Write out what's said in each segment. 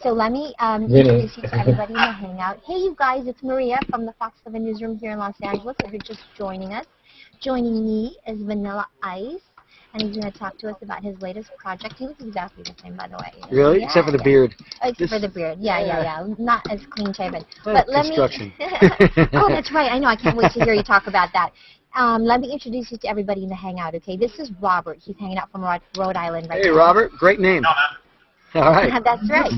So let me introduce you to everybody in the Hangout. Hey, you guys, it's Maria from the Fox 7 Newsroom here in Los Angeles. If you're just joining us, joining me is Vanilla Ice, and he's going to talk to us about his latest project. He looks exactly the same, by the way. Really? Yeah, except for the beard. Except for the beard. Yeah. Not as clean shaven. But let me. Oh, that's right. I know. I can't wait to hear you talk about that. Let me introduce you to everybody in the Hangout, okay? This is Robert. He's hanging out from Rhode Island right now. Hey, Robert. Great name. All right. That's right.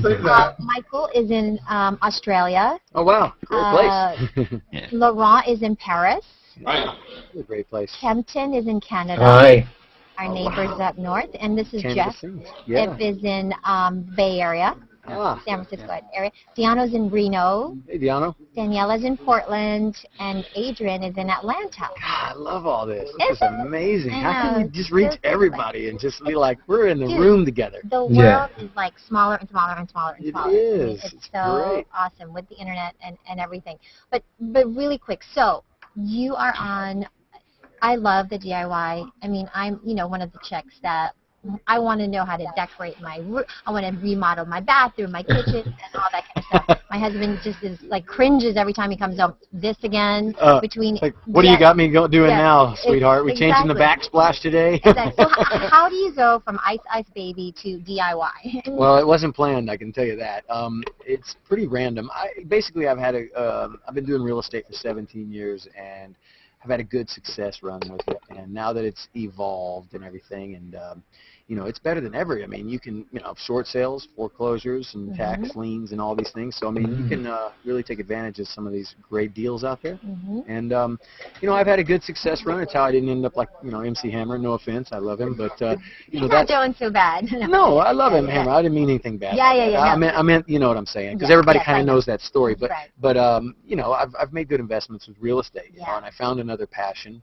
Michael is in Australia. Oh, wow. Great place. Laurent is in Paris. Right. A great place. Kempton is in Canada. Hi. Our neighbors up north. And this is Canada Jeff. Yeah. Jeff is in Bay Area. San Francisco area. Diano's in Reno. Hey, Diano. Daniela's in Portland. And Adrian is in Atlanta. God, I love all this. This is amazing. How can you just reach everybody and just be like, we're in the room together? The world is like smaller and smaller and smaller and smaller. It is. It's so great. awesome with the internet and everything. But really quick, so you are on, I love the DIY. I mean, I'm, one of the chicks that I want to know how to decorate my room. I want to remodel my bathroom, my kitchen, and all that kind of stuff. My husband just is like cringes every time he comes home. This again, between. Like, what do you got me doing now, sweetheart? We changing the backsplash today? Exactly. So how do you go from Ice Baby to DIY? Well, it wasn't planned, I can tell you that. It's pretty random. Basically, I've been doing real estate for 17 years, and I've had a good success run with it. And now that it's evolved and everything, and it's better than ever. I mean, you can, short sales, foreclosures, and tax liens, and all these things. So I mean, you can really take advantage of some of these great deals out there. And I've had a good success run. It's how I didn't end up like MC Hammer. No offense, I love him, but He's not doing so bad. No, I love him, Hammer. I didn't mean anything bad. Yeah. I meant, you know what I'm saying, because everybody kind of knows that story. But I've made good investments with real estate, and I found another passion.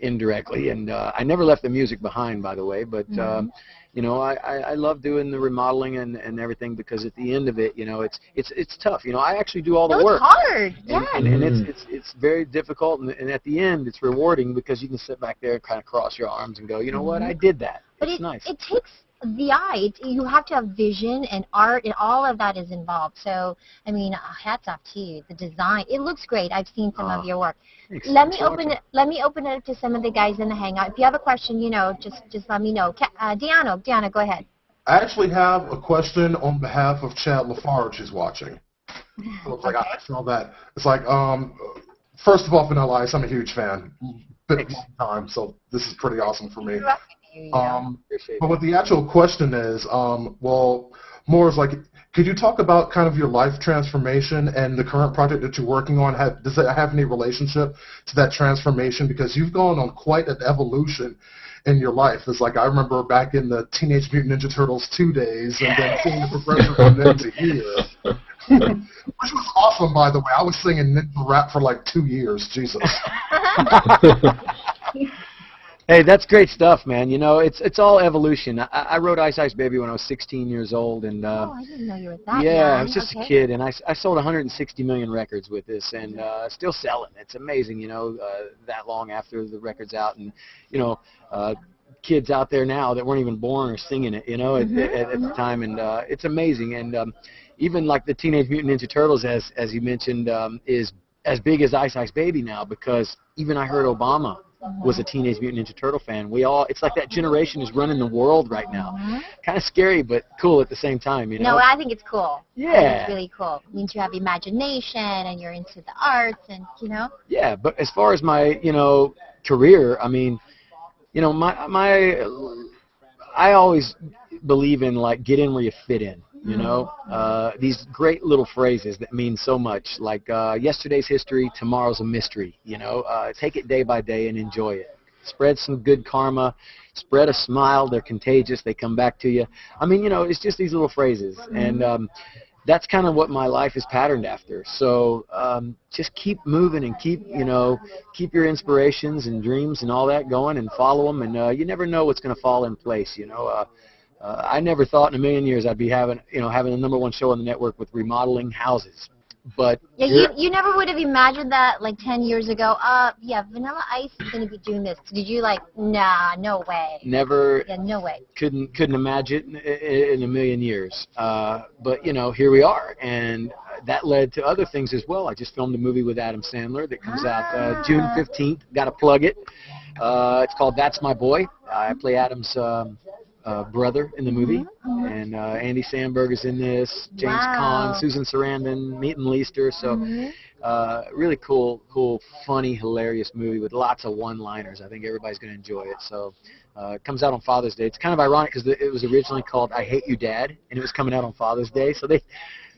Indirectly, and I never left the music behind, by the way, but I love doing the remodeling and everything, because at the end of it, it's tough. I actually do all the work. It's hard. And it's very difficult, and at the end it's rewarding, because you can sit back there and kind of cross your arms and go, you know what, I did that. But it's nice. It takes the eye. You have to have vision and art, and all of that is involved. So, I mean, hats off to you. The design, it looks great. I've seen some of your work. Let me open it up to some of the guys in the Hangout. If you have a question, just let me know. Diana, go ahead. I actually have a question on behalf of Chad Lafarge, who's watching. So it's like I saw that. It's like, first of all, Vanilla Ice, I'm a huge fan. Been a long time, so this is pretty awesome for me. But what the actual question is, more is like, could you talk about kind of your life transformation and the current project that you're working on? Does it have any relationship to that transformation? Because you've gone on quite an evolution in your life. It's like I remember back in the Teenage Mutant Ninja Turtles 2 days, and then seeing the progression from then to here. Which was awesome, by the way. I was singing ninja rap for like 2 years. Jesus. Hey, that's great stuff, man. It's all evolution. I wrote Ice Baby when I was 16 years old, and I didn't know you were that young. I young. was just a kid, and I sold 160 million records with this, and still selling. It's amazing, that long after the record's out, and kids out there now that weren't even born are singing it, at the time, and it's amazing. And even like the Teenage Mutant Ninja Turtles, as you mentioned, is as big as Ice Baby now, because even I heard Obama was a Teenage Mutant Ninja Turtle fan. It's like that generation is running the world right now. Kind of scary, but cool at the same time, No, I think it's cool. Yeah. I think it's really cool. It means you have imagination, and you're into the arts, and, Yeah, but as far as my, career, I mean, I always believe in, like, get in where you fit in. These great little phrases that mean so much, like yesterday's history, tomorrow's a mystery. Take it day by day and enjoy it. Spread some good karma, spread a smile. They're contagious. They come back to you. I mean, it's just these little phrases, and that's kind of what my life is patterned after. So just keep moving and keep your inspirations and dreams and all that going, and follow them, and you never know what's going to fall in place. I never thought in a million years I'd be having the #1 show on the network with remodeling houses. But Yeah, here- you never would have imagined that like 10 years ago. Yeah, Vanilla Ice is going to be doing this. Did you like, nah, no way. never Yeah, no way. couldn't imagine in a million years. But you know, here we are, and that led to other things as well. I just filmed a movie with Adam Sandler that comes out June 15th. Got to plug it. It's called That's My Boy. I play Adam's brother in the movie, and Andy Samberg is in this. James Caan, Susan Sarandon, Meaton Leister. So. Really cool, funny, hilarious movie with lots of one-liners. I think everybody's going to enjoy it. So it comes out on Father's Day. It's kind of ironic because it was originally called I Hate You, Dad, and it was coming out on Father's Day. So they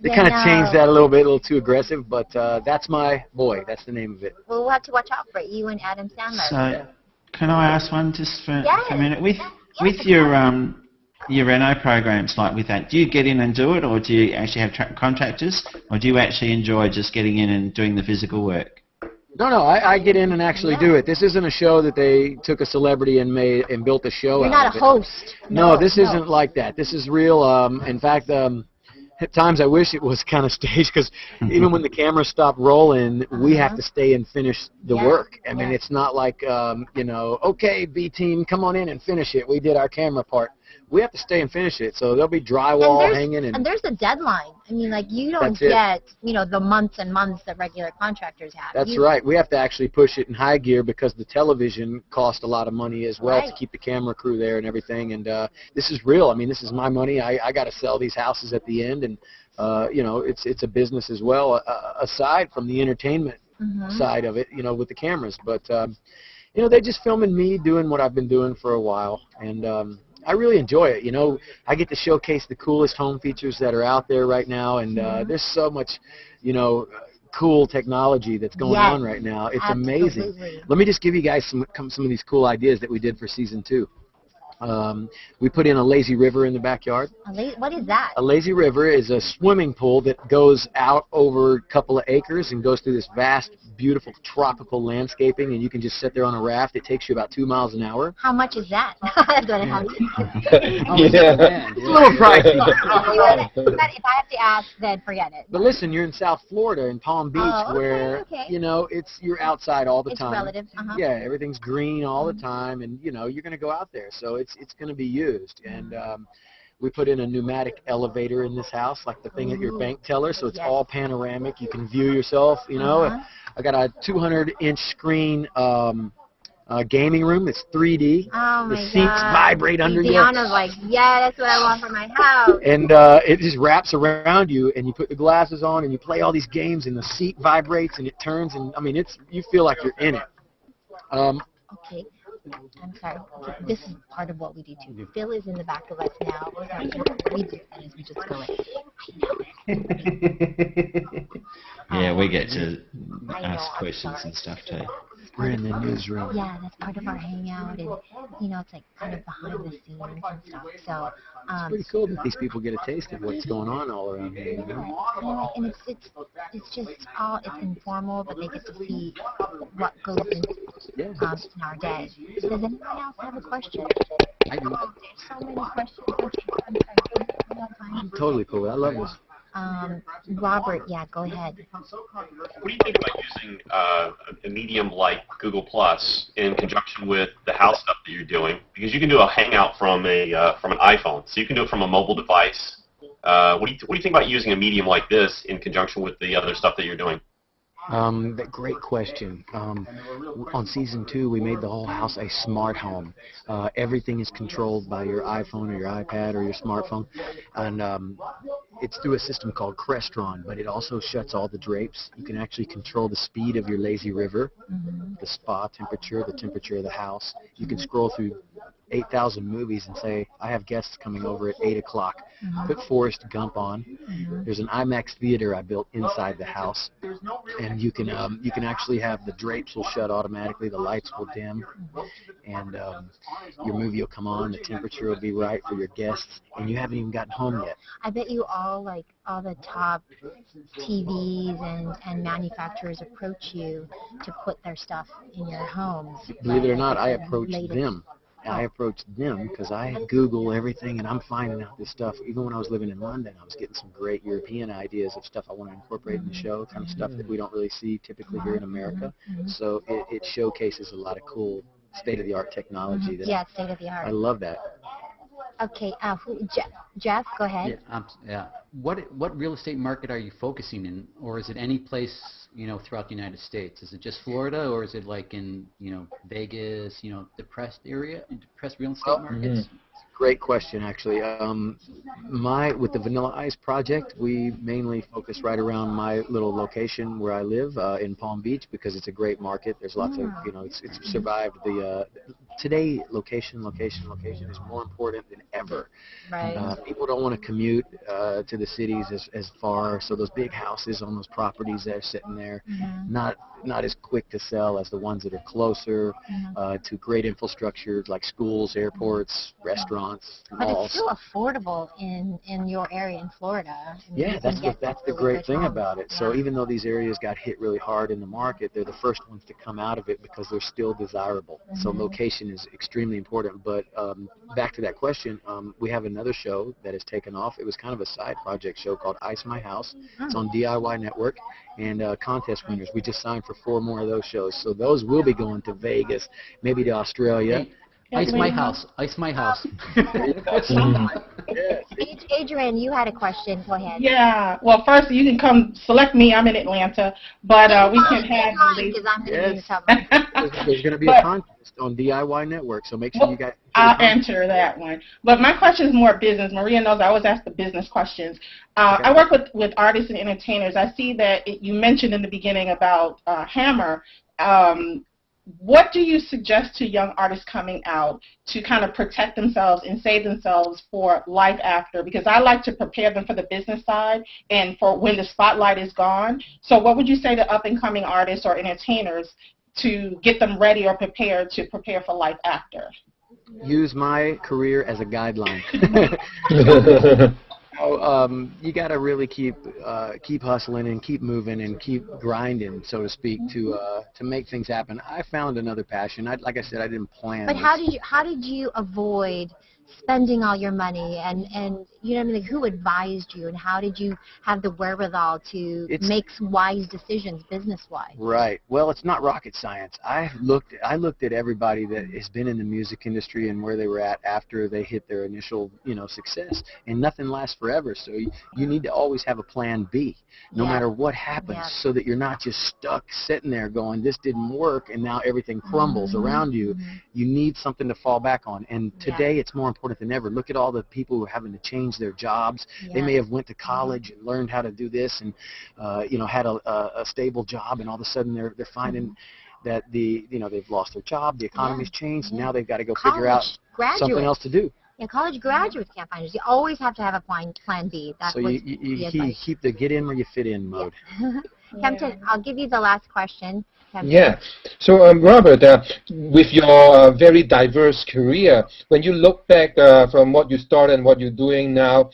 kind of changed that a little bit, a little too aggressive. But That's My Boy. That's the name of it. Well, we'll have to watch out for it, you and Adam Sandler. So, can I ask one just for a minute? With Yes. your reno programs like with that, do you get in and do it, or do you actually have contractors, or do you actually enjoy just getting in and doing the physical work? No, I get in and actually do it. This isn't a show that they took a celebrity and made and built a show You're out not of a it. host. No, this isn't like that. This is real. In fact, at times I wish it was kind of staged because even when the cameras stop rolling, we have to stay and finish the work. I mean, it's not like, okay, B team, come on in and finish it. We did our camera part. We have to stay and finish it. So there'll be drywall hanging. And there's a deadline. I mean, like, you don't That's it. get, the months and months that regular contractors have. That's right. We have to actually push it in high gear because the television costs a lot to as well to keep the camera crew there and everything. And this is real. I mean, this is my money. I got to sell these houses at the end. And, it's a business as well, aside from the entertainment side of it, with the cameras. But, they're just filming me doing what I've been doing for a while. And I really enjoy it. I get to showcase the coolest home features that are out there right now. And there's so much, cool technology that's going on right now. It's amazing. Let me just give you guys some of these cool ideas that we did for season 2. We put in a lazy river in the backyard. What is that? A lazy river is a swimming pool that goes out over a couple of acres and goes through this vast, beautiful tropical landscaping, and you can just sit there on a raft. It takes you about 2 miles an hour. How much is that? That's what I have to It's a little pricey. If I have to ask, then forget it. But listen, you're in South Florida, in Palm Beach, where, you're outside all the time. It's relative. Yeah, everything's green all the time, and, you're going to go out there. So it's going to be used. And we put in a pneumatic elevator in this house, like the thing at your bank teller, so it's all panoramic. You can view yourself, I got a 200-inch screen gaming room. It's 3D. Oh, my The seats vibrate under you. Deanna's like, yeah, that's what I want for my house. And it just wraps around you, and you put the glasses on, and you play all these games, and the seat vibrates, and it turns, and, I mean, you feel like you're in it. Okay. I'm sorry. This is part of what we do too. Phil is in the back of us now. What we do is we just go like, I know it. Yeah, we get to ask questions and stuff too. We're in the newsroom. Yeah, that's part of our hangout, and it's like kind of behind the scenes and stuff. So it's pretty cool that these people get a taste of what's going on all around here. And it's just it's informal, but they get to see what goes into in our day. Does anyone else have a question? I do. There's so many questions. Okay, I'm sorry. I'm totally cool. I love this. Robert, go ahead. What do you think about using a medium like Google Plus in conjunction with the house stuff that you're doing? Because you can do a Hangout from an iPhone, so you can do it from a mobile device. What do you think about using a medium like this in conjunction with the other stuff that you're doing? Great question. On season 2, we made the whole house a smart home. Everything is controlled by your iPhone or your iPad or your smartphone, and it's through a system called Crestron, but it also shuts all the drapes. You can actually control the speed of your lazy river, the spa temperature, the temperature of the house. You can scroll through 8,000 movies and say, I have guests coming over at 8 o'clock. Put Forrest Gump on. There's an IMAX theater I built inside the house, and you can actually have the drapes will shut automatically, the lights will dim, and your movie will come on, the temperature will be right for your guests, and you haven't even gotten home yet. I bet you all the top TVs and manufacturers approach you to put their stuff in your homes. Believe it or not, I approached them. I approached them because I Google everything, and I'm finding out this stuff. Even when I was living in London, I was getting some great European ideas of stuff I want to incorporate in the show, kind of stuff that we don't really see typically here in America. So it showcases a lot of cool state-of-the-art technology. That Yeah, state of the art. I love that. Okay, Jeff, go ahead. Yeah. What real estate market are you focusing in, or is it any place throughout the United States? Is it just Florida, or is it like in Vegas, depressed real estate markets? Great question, actually. With the Vanilla Ice project, we mainly focus right around my little location where I live in Palm Beach because it's a great market. There's lots of, it's survived today. Location is more important than ever. Right. People don't want to commute to the cities as far, so those big houses on those properties that are sitting there, not as quick to sell as the ones that are closer to great infrastructure like schools, airports, restaurants, But malls. it's still affordable in your area in Florida. I mean, Yeah, you can get that's the really great good thing homes. about it. Yeah. So even though these areas got hit really hard in the market, they're the first ones to come out of it because they're still desirable. So location is extremely important. But back to that question, we have another show that has taken off. It was kind of a side project show called Ice My House. It's on DIY Network, and contest winners. We just signed for 4 more of those shows. So those will be going to Vegas, maybe to Australia. Hey, Ice My House. Ice My House. Adrian, you had a question. Go ahead. Yeah. Well, first you can come select me. I'm in Atlanta, but we can have you. Because I'm going to be in trouble. There's going to be a contest on DIY Network, so make sure you guys. I'll enter that one. But my question is more business. Maria knows I always ask the business questions. I work with artists and entertainers. I see that you mentioned in the beginning about Hammer. What do you suggest to young artists coming out to kind of protect themselves and save themselves for life after? Because I like to prepare them for the business side and for when the spotlight is gone. So what would you say to up-and-coming artists or entertainers to get them ready or prepared to prepare for life after? Use my career as a guideline. You got to really keep hustling and keep moving and keep grinding, so to speak, to make things happen. I found another passion. Like I said, I didn't plan. But how did you avoid spending all your money and you know what I mean? Like, who advised you, and how did you have the wherewithal to make wise decisions business wise? Right. Well, it's not rocket science. I looked at everybody that has been in the music industry and where they were at after they hit their initial success, and nothing lasts forever. So you need to always have a plan B, no matter what happens, so that you're not just stuck sitting there going, this didn't work, and now everything crumbles around you. You need something to fall back on, and today it's more important than ever. Look at all the people who are having to change their jobs. They may have went to college and learned how to do this and had a stable job, and all of a sudden they're finding that they've lost their job, the economy's changed, and now they've got to go figure out something else to do. Yeah, college graduates can't find it. You always have to have a plan B. That's so you keep the get in where you fit in mode. Kempton, I'll give you the last question. Kempton. Yeah. So, Robert, with your very diverse career, when you look back from what you started and what you're doing now,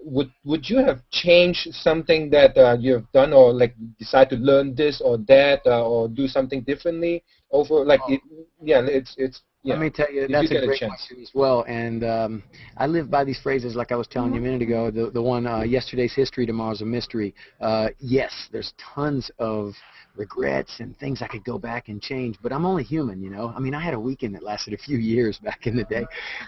would you have changed something that you have done, or like decide to learn this or that, or do something differently over Let me tell you, that's a great question as well. And I live by these phrases like I was telling you a minute ago. The one, yesterday's history, tomorrow's a mystery. Yes, there's tons of regrets and things I could go back and change, but I'm only human, I mean, I had a weekend that lasted a few years back in the day,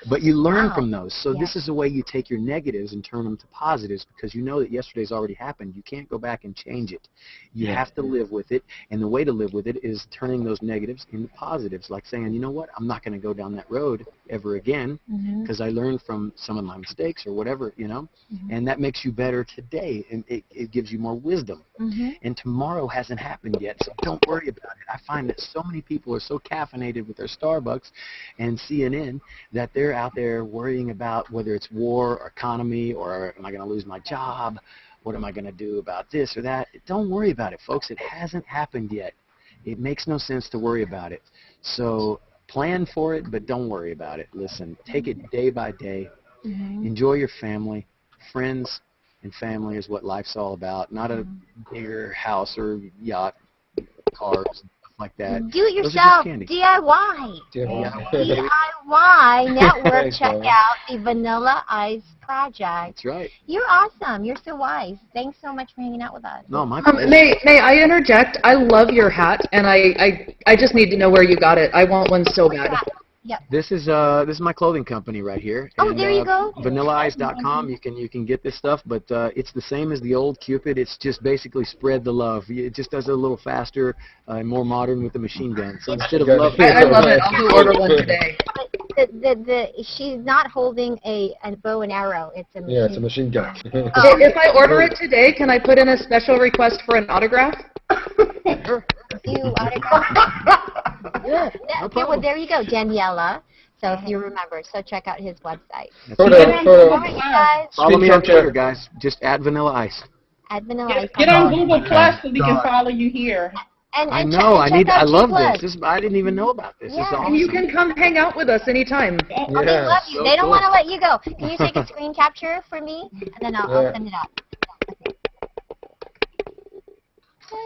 but you learn from those. So this is the way you take your negatives and turn them to positives, because you know that yesterday's already happened. You can't go back and change it. You have to live with it, and the way to live with it is turning those negatives into positives, like saying, you know what, I'm not going to go down that road ever again because I learned from some of my mistakes or whatever, and that makes you better today, and it gives you more wisdom. And tomorrow hasn't happened yet, so don't worry about it. I find that so many people are so caffeinated with their Starbucks and CNN that they're out there worrying about whether it's war or economy, or am I going to lose my job? What am I going to do about this or that? Don't worry about it, folks. It hasn't happened yet. It makes no sense to worry about it. So plan for it, but don't worry about it. Listen, take it day by day. Enjoy your family. Friends and family is what life's all about, not a bigger house or yacht, cars, like that. Do it Those are just yourself, candy. DIY. Yeah. DIY Network. Thanks, Check man. out the Vanilla Ice Project. That's right. You're awesome. You're so wise. Thanks so much for hanging out with us. No, my pleasure. May I interject? I love your hat, and I just need to know where you got it. I want one so bad. Yep. This is my clothing company right here. Oh, and, there you go. VanillaIce.com. You can get this stuff, but it's the same as the old Cupid. It's just basically spread the love. It just does it a little faster and more modern with the machine gun. So instead of love, I love it. I'll go order one today. She's not holding a bow and arrow. It's a machine. Yeah, it's a machine gun. If I order it today, can I put in a special request for an autograph? You autograph. yeah, no Well, problem. there you go, Daniela. So if you remember, so check out his website. Photo, All photo. right, you guys. Follow me on Screen capture. Twitter, guys. Just at Vanilla Ice. At Vanilla Ice. Get on Google Plus so we can follow you here. And I check- know. and check out I love G+. this. I didn't even know about this. This is Yeah. awesome. And you can come hang out with us anytime. Oh, they love you. so They don't cool. want to let you go. Can you take a screen capture for me? And then I'll Yeah. send it out.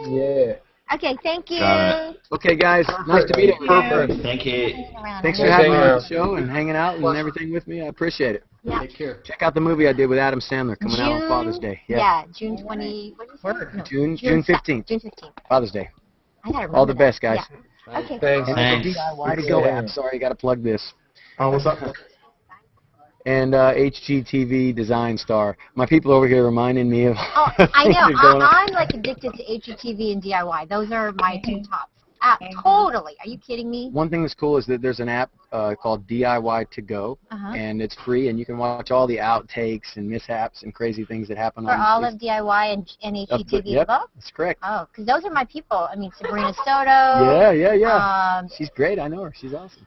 Yeah. Okay, thank you. Got Okay, guys. Nice to meet you. Perfect. Thank you. Thanks for Thanks having me for on hanging the show and hanging out and everything with me. I appreciate it. Yeah. Take care. Check out the movie I did with Adam Sandler coming out on Father's Day. Yeah, June 20. What did you say? No, June 15th. June 15th. Father's Day. I gotta remember All the that. best, guys. Yeah. Okay. Thanks. And Thanks. the DIY to go app. Sorry, got to plug this. What's up? And HGTV Design Star. My people over here reminding me of. Oh, I things that are going know. on. I'm like addicted to HGTV and DIY. Those are my two tops. Totally. Are you kidding me? One thing that's cool is that there's an app called DIY to go, and it's free, and you can watch all the outtakes and mishaps and crazy things that happen For on. all of DIY and HGTV as Yep, well? that's correct. Oh, because those are my people. I mean, Sabrina Soto. Yeah. She's great. I know her. She's awesome.